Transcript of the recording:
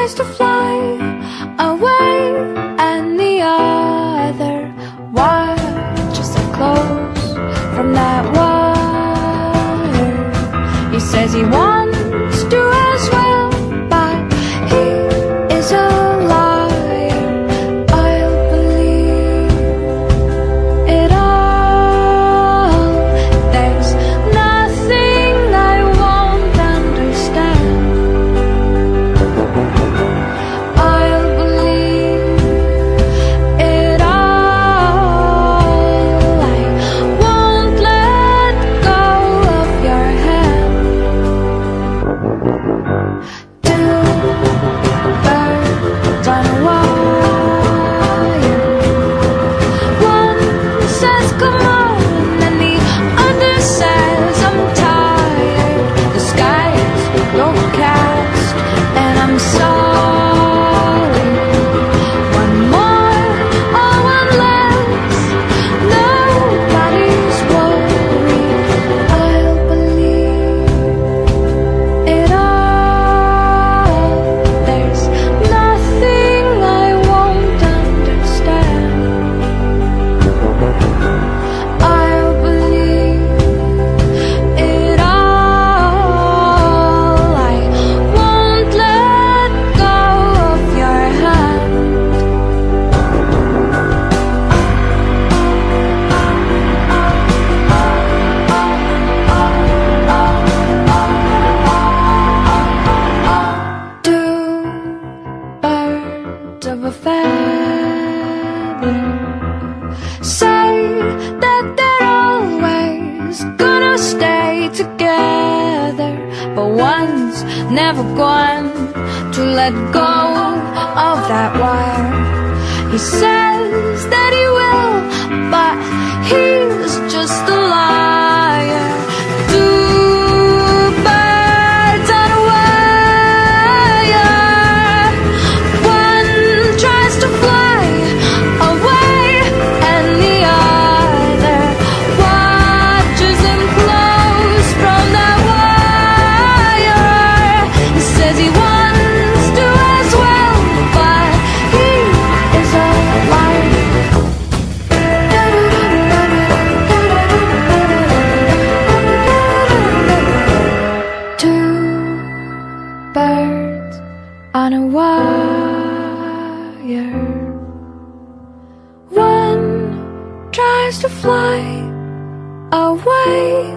tries to fly away, and the other watches it close from that wire. He says he wants to as well, but he is a liar. I'll believe it all. There's nothing I won't understand. I'll believe it all. I won't let go of your hand. Two birds on a wire. One says come on, and the other says I'm tired. The sky is overcast, and I'm sorry. One more or one less, nobody's worried. I'll believe it all. There's nothing I won't understand. I'll believe it all. I won't let go of your hand. Two birds of a feather say that they're always gonna stay together, but one's never going to let go of that wire. He says that he will, but he's just a liar. Two birds on a wire. One tries to fly away, and the other watches him close from that wire. He says he wants to as well, but he is a liar. Two birds on a wire. One tries to fly away,